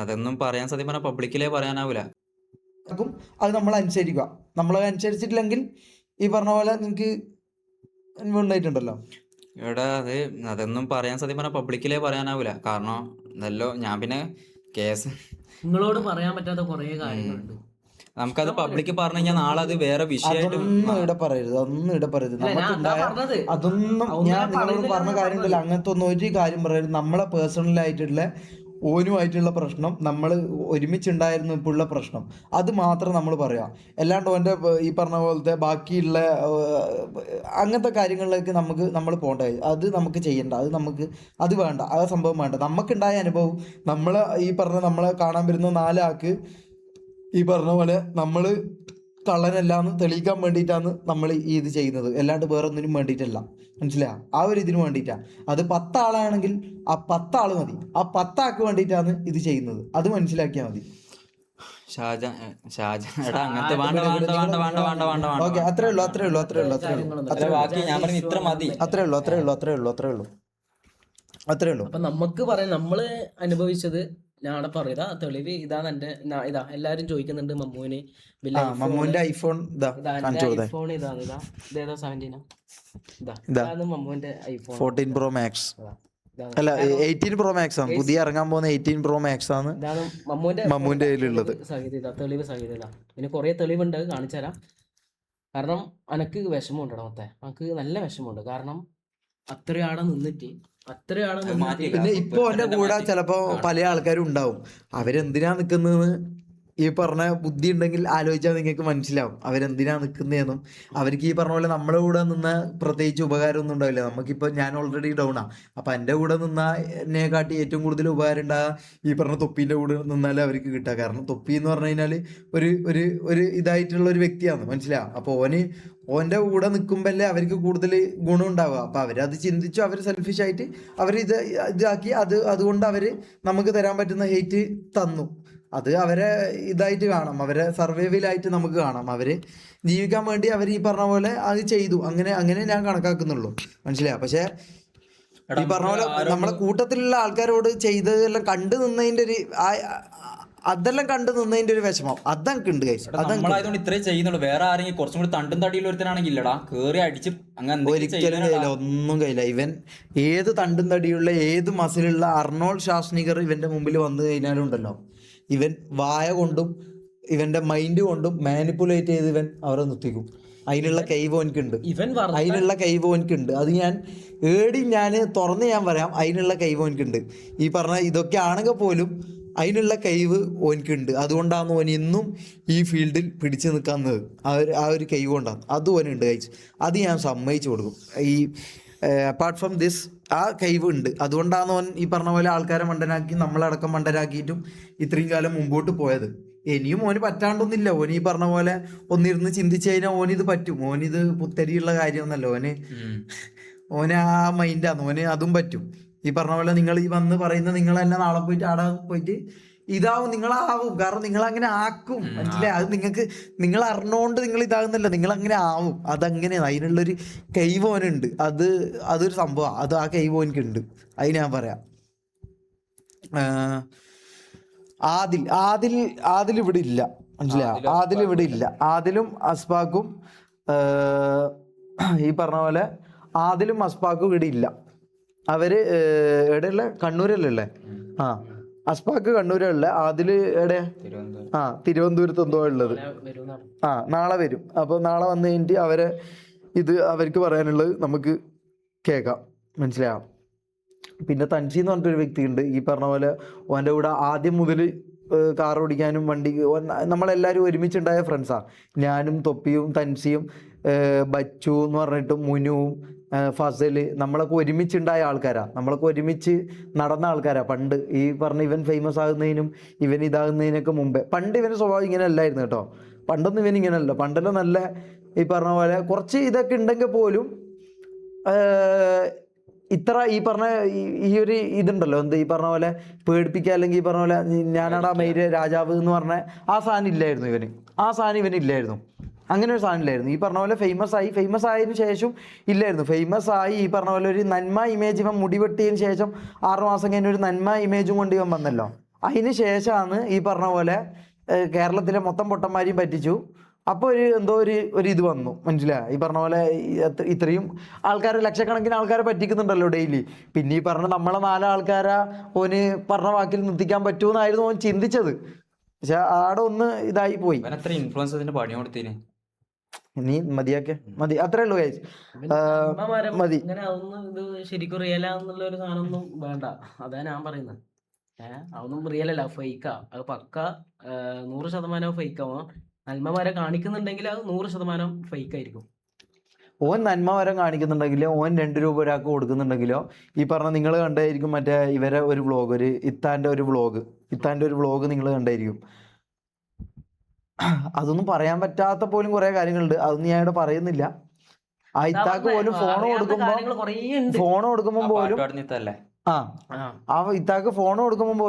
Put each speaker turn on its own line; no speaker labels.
അതൊന്നും പറയാൻ സത്യം പറഞ്ഞാൽ പബ്ലിക്കിലേ പറയാനാവൂല.
അത് നമ്മൾ അനുസരിക്കുക. നമ്മളത് അനുസരിച്ചിട്ടില്ലെങ്കിൽ ഈ പറഞ്ഞ പോലെ നിങ്ങൾക്ക് ഉണ്ടായിട്ടുണ്ടല്ലോ.
എടാ അതൊന്നും പറയാൻ സത്യം പറഞ്ഞാൽ പബ്ലിക്കിലേ പറയാനാവൂല. കാരണം ഇതല്ലോ ഞാൻ പിന്നെ കേസ്
നിങ്ങളോട് പറയാൻ പറ്റാത്ത കുറേ കാര്യങ്ങളുണ്ട്.
നമുക്കത് പബ്ലിക്ക് പറഞ്ഞു കഴിഞ്ഞാൽ നാളെ അത് വേറെ വിഷയമായിട്ട്
അതൊന്നും ഇവിടെ പറയരുത്, അതൊന്നും ഞാൻ നിങ്ങളോട് പറഞ്ഞ കാര്യമില്ല. അങ്ങനത്തെ ഒന്നും ഒരു കാര്യം പറയരുത്. നമ്മളെ പേഴ്സണലായിട്ടുള്ള ഓനുമായിട്ടുള്ള പ്രശ്നം, നമ്മൾ ഒരുമിച്ചുണ്ടായിരുന്നു ഇപ്പോഴുള്ള പ്രശ്നം, അത് മാത്രം നമ്മൾ പറയാം. അല്ലാണ്ട് ഓൻ്റെ ഈ പറഞ്ഞ പോലത്തെ ബാക്കിയുള്ള അങ്ങനത്തെ കാര്യങ്ങളിലേക്ക് നമ്മൾ പോകേണ്ട, അത് നമുക്ക് ചെയ്യണ്ട, അത് വേണ്ട, ആ സംഭവം വേണ്ട. നമുക്കുണ്ടായ അനുഭവം നമ്മളെ കാണാൻ വരുന്ന 4 ആൾക്ക് ഈ പറഞ്ഞ പോലെ നമ്മൾ കള്ളനല്ലാന്ന് തെളിയിക്കാൻ വേണ്ടിയിട്ടാണ് നമ്മൾ ഇത് ചെയ്യുന്നത്, അല്ലാണ്ട് വേറെ ഒന്നിനും വേണ്ടിയിട്ടല്ല. മനസ്സിലായോ? ആ ഒരു ഇതിന് വേണ്ടിയിട്ടാണ്. അത് 10 ആളാണെങ്കിൽ ആ 10 ആൾ മതി, ആ 10 ആൾക്ക് വേണ്ടിയിട്ടാണ് ഇത് ചെയ്യുന്നത്, അത് മനസ്സിലാക്കിയാൽ മതി. ഓക്കെ, അത്രേ ഉള്ളൂ.
അപ്പൊ നമുക്ക് പറയാം, നമ്മള് അനുഭവിച്ചത് ഞാൻ പറയാ. തെളിവ് ഇതാണ്. ഇതാ എല്ലാരും ചോദിക്കുന്നുണ്ട്
മമ്മൂന്റെ ഐഫോൺ
ഐഫോൺ ഇതാ 17 ഇതാണ് മമ്മൂന്റെ ഐഫോൺ
14 Pro Max അല്ല 18 Pro Max ആണ്. പുതിയ ഇറങ്ങാൻ പോകുന്ന 18 Pro Max ആണ് മമ്മൂന്റെ കയ്യിലുള്ളത്.
തെളിവ് സഹിതം പിന്നെ കുറെ തെളിവുണ്ട്, കാണിച്ചു തരാം. കാരണം എനക്ക് വിഷമമുണ്ട് മൊത്തം, എനിക്ക് നല്ല വിഷമമുണ്ട്. കാരണം അത്രയാടെ നിന്നിട്ട്
പിന്നെ ഇപ്പൊ എന്റെ കൂടെ ചിലപ്പോ പല ആൾക്കാരും ഉണ്ടാവും, അവരെന്തിനാ നിക്കുന്നത് ഈ പറഞ്ഞ ബുദ്ധി ഉണ്ടെങ്കിൽ ആലോചിച്ചാൽ നിങ്ങൾക്ക് മനസ്സിലാവും അവരെന്തിനാ നിൽക്കുന്നതെന്നും. അവർക്ക് ഈ പറഞ്ഞ പോലെ നമ്മളെ കൂടെ നിന്ന പ്രത്യേകിച്ച് ഉപകാരമൊന്നും ഉണ്ടാവില്ല. നമുക്കിപ്പോൾ ഞാൻ ഓൾറെഡി ഡൗണാ, അപ്പം എൻ്റെ കൂടെ നിന്നെ കാട്ടി ഏറ്റവും കൂടുതൽ ഉപകാരം ഉണ്ടാകുക ഈ പറഞ്ഞ തൊപ്പീൻ്റെ കൂടെ നിന്നാലേ അവർക്ക് കിട്ടുക. കാരണം തൊപ്പി എന്ന് പറഞ്ഞു കഴിഞ്ഞാൽ ഒരു ഇതായിട്ടുള്ള ഒരു വ്യക്തിയാണ്, മനസ്സിലാവും. അപ്പോൾ ഓൻ്റെ കൂടെ നിൽക്കുമ്പോഴല്ലേ അവർക്ക് കൂടുതൽ ഗുണം ഉണ്ടാവുക. അപ്പം അവരത് ചിന്തിച്ചു, അവർ സെൽഫിഷായിട്ട് അവർ ഇതാക്കി, അതുകൊണ്ട് അവർ നമുക്ക് തരാൻ പറ്റുന്ന ഹെയ്റ്റ് തന്നു. അത് അവരെ ഇതായിട്ട് കാണാം, അവരെ സർവൈവലായിട്ട് നമുക്ക് കാണാം. അവർ ജീവിക്കാൻ വേണ്ടി അവർ ഈ പറഞ്ഞ പോലെ അത് ചെയ്തു, അങ്ങനെ ഞാൻ കണക്കാക്കുന്നുള്ളൂ, മനസ്സിലായോ? പക്ഷേ ഈ പറഞ്ഞ പോലെ നമ്മളെ കൂട്ടത്തിലുള്ള ആൾക്കാരോട് ചെയ്തതെല്ലാം കണ്ടു നിന്നതിൻ്റെ ഒരു വിഷമം അതൊക്കെ ഉണ്ട്.
നമ്മളായതുകൊണ്ട് ഇത്രയും ചെയ്യുന്നുള്ളൂ. വേറെ ആരെങ്കിലും കുറച്ചും കൂടി തണ്ടും തടിയുള്ള ഒരുത്തനാണെങ്കിൽ കേറി അടിച്ച്
ഒരിക്കലും കഴിയില്ല, ഒന്നും കഴിയില്ല. ഇവൻ ഏത് തണ്ടും തടിയുള്ള ഏത് മസിലുള്ള അർണോൾഡ് ഷ്വാസ്നിഗർ ഇവന്റെ മുമ്പിൽ വന്നു കഴിഞ്ഞാലും ഉണ്ടല്ലോ, ഇവൻ വായ കൊണ്ടും ഇവന്റെ മൈൻഡ് കൊണ്ടും മാനിപ്പുലേറ്റ് ചെയ്ത് ഇവൻ അവരെ നിർത്തിക്കും. അതിനുള്ള കഴിവ് എനിക്കുണ്ട്. അത് ഞാൻ തുറന്ന് ഞാൻ പറയാം, അതിനുള്ള കഴിവ് എനിക്കുണ്ട്. ഈ പറഞ്ഞ ഇതൊക്കെ ആണെങ്കിൽ പോലും അതിനുള്ള കഴിവ് ഓനിക്കുണ്ട്. അതുകൊണ്ടാണ് ഓൻ ഇന്നും ഈ ഫീൽഡിൽ പിടിച്ചു നിൽക്കുന്നത്. ആ ഒരു കഴിവ് കൊണ്ടാണ് അത് ഓനുണ്ട്. അത് ഞാൻ സമ്മതിച്ചു കൊടുക്കും. ഈ അപ്പാർട്ട് ഫ്രം ദിസ് ആ കഴിവ് ഉണ്ട്. അതുകൊണ്ടാണ് ഓൻ ഈ പറഞ്ഞ പോലെ ആൾക്കാരെ മണ്ടനാക്കി നമ്മളടക്കം മണ്ടനാക്കിയിട്ടും ഇത്രയും കാലം മുമ്പോട്ട് പോയത്. ഇനിയും ഓന് പറ്റാണ്ടൊന്നുമില്ല. ഓന് ഈ പറഞ്ഞ പോലെ ഒന്നിരുന്ന് ചിന്തിച്ചു കഴിഞ്ഞാൽ ഓനിത് പറ്റും. ഓനിത് പുത്തരിയുള്ള കാര്യമൊന്നുമല്ല. ഓന് ആ മൈൻഡാണ്. ഓന് അതും പറ്റും. ഈ പറഞ്ഞ പോലെ നിങ്ങൾ ഈ വന്ന് പറയുന്ന നിങ്ങൾ തന്നെ നാളെ പോയിട്ട് അവിടെ പോയിട്ട് ഇതാവും, നിങ്ങളാവും. കാരണം നിങ്ങൾ അങ്ങനെ ആക്കും, മനസ്സിലായി? അത് നിങ്ങൾ അറിഞ്ഞുകൊണ്ട് നിങ്ങൾ ഇതാകുന്നല്ല, നിങ്ങൾ അങ്ങനെ ആവും. അതങ്ങനെയാണ്. അതിനുള്ളൊരു കൈവോനുണ്ട്. അതൊരു സംഭവമാണ്. അത് ആ കൈവോനിക്കുണ്ട്. അത് ഞാൻ പറയാം. ആദിൽ ഇവിടെ ഇല്ല, മനസ്സിലായി? ആദിൽ ഇവിടെ ഇല്ല. ആദിലും അസ്പാക്കും ഈ പറഞ്ഞ പോലെ ആദിലും അസ്പാക്കും ഇവിടെ ഇല്ല. അവര് എവിടെയുള്ള കണ്ണൂരല്ലേ? അസ്പാക്ക് കണ്ണൂരല്ല, ആദില് എവിടെ? തിരുവനന്തപുരത്ത് എന്തോ ഉള്ളത്. നാളെ വരും. അപ്പോൾ നാളെ വന്നു കഴിഞ്ഞിട്ട് അവർക്ക് പറയാനുള്ളത് നമുക്ക് കേൾക്കാം, മനസ്സിലാവും. പിന്നെ തൻസി എന്ന് പറഞ്ഞിട്ടൊരു വ്യക്തിയുണ്ട്. ഈ പറഞ്ഞ പോലെ ഓൻ്റെ കൂടെ ആദ്യം മുതൽ കാർ ഓടിക്കാനും നമ്മളെല്ലാവരും ഒരുമിച്ചുണ്ടായ ഫ്രണ്ട്സാണ്. ഞാനും തൊപ്പിയും തൻസിയും ബച്ചു എന്ന് പറഞ്ഞിട്ടും മുനുവും ഫസൽ, നമ്മളൊക്കെ ഒരുമിച്ചുണ്ടായ ആൾക്കാരാണ്. നമ്മളൊക്കെ ഒരുമിച്ച് നടന്ന ആൾക്കാരാണ് പണ്ട്. ഈ പറഞ്ഞ ഇവൻ ഫേമസ് ആകുന്നതിനും ഇവൻ ഇതാകുന്നതിനൊക്കെ മുമ്പേ പണ്ട് ഇവൻ്റെ സ്വഭാവം ഇങ്ങനെ അല്ലായിരുന്നു കേട്ടോ. പണ്ടൊന്നും ഇവൻ ഇങ്ങനെയല്ല. പണ്ടെല്ലാം നല്ല ഈ പറഞ്ഞ പോലെ കുറച്ച് ഇതൊക്കെ ഉണ്ടെങ്കിൽ പോലും ഇത്ര ഈ പറഞ്ഞ ഈ ഒരു ഇതുണ്ടല്ലോ, ഈ പറഞ്ഞ പോലെ പേടിപ്പിക്കുക, അല്ലെങ്കിൽ ഈ പറഞ്ഞ പോലെ ഞാനാടാ മൈര രാജാവ് എന്ന് പറഞ്ഞ ആ സാധനം ഇല്ലായിരുന്നു ഇവന്. ആ സാധനം ഇവനില്ലായിരുന്നു. അങ്ങനെ ഒരു സാധനം ഇല്ലായിരുന്നു. ഈ പറഞ്ഞ പോലെ ഫേമസ് ആയതിനു ശേഷം ഇല്ലായിരുന്നു. ഫേമസ് ആയി ഈ പറഞ്ഞ പോലെ ഒരു നന്മ ഇമേജ് ഇവൻ മുടിവെട്ടിയതിന് ശേഷം 6 മാസം കഴിഞ്ഞ ഒരു നന്മ ഇമേജും കൊണ്ട് ഇവൻ വന്നല്ലോ. അതിന് ശേഷമാണ് ഈ പറഞ്ഞ പോലെ കേരളത്തിലെ മൊത്തം പൊട്ടന്മാരെയും പറ്റിച്ചു. അപ്പോൾ ഒരു ഇത് വന്നു, മനസ്സിലായി? ഈ പറഞ്ഞ പോലെ ഇത്രയും ആൾക്കാർ, ലക്ഷക്കണക്കിന് ആൾക്കാരെ പറ്റിക്കുന്നുണ്ടല്ലോ ഡെയിലി. പിന്നെ ഈ പറഞ്ഞ നമ്മളെ 4 ആൾക്കാരെ ഓന് പറഞ്ഞ വാക്കിൽ നിർത്തിക്കാൻ പറ്റുമെന്നായിരുന്നു ഓൻ ചിന്തിച്ചത്. പക്ഷെ ആടെ ഒന്ന് ഇതായി പോയി.
ഇൻഫ്ലുവൻസ് പണി കൊടുത്തിന്.
നീ മതിയാക്കെ മതി, അത്രേ ഉള്ളൂ ഗൈസ്. മതി.
ഇങ്ങനെ അതൊന്നും ഇത് ശരിക്കും റിയലാന്നുള്ള ഒരു സാധനമൊന്നും വേണ്ട, അതാ ഞാൻ പറയുന്നത്. അതൊന്നും റിയൽ അല്ല, ഫേക്കാ. അത് പക്ക 100% ഫേക്കാവും. നന്മമാരെ കാണിക്കുന്നുണ്ടെങ്കിൽ അത് 100% ഫേക്ക് ആയിരിക്കും.
ഓൻ നന്മ വരം കാണിക്കുന്നുണ്ടെങ്കിലോ, ഓൻ 2 രൂപ ഒരാൾക്ക് കൊടുക്കുന്നുണ്ടെങ്കിലോ, ഈ പറഞ്ഞ നിങ്ങൾ കണ്ടായിരിക്കും മറ്റേ ഇവരെ ഒരു വ്ളോഗ്, ഇത്താൻ്റെ ഒരു വ്ളോഗ് നിങ്ങൾ കണ്ടായിരിക്കും. അതൊന്നും പറയാൻ പറ്റാത്ത പോലും കുറെ കാര്യങ്ങളുണ്ട്, അതൊന്നും ഞാൻ ഇവിടെ പറയുന്നില്ല. ആ ഇത്താക്ക് പോലും ഫോൺ കൊടുക്കുമ്പോ പോലും ആ ഇത്താക്ക് ഫോൺ കൊടുക്കുമ്പോ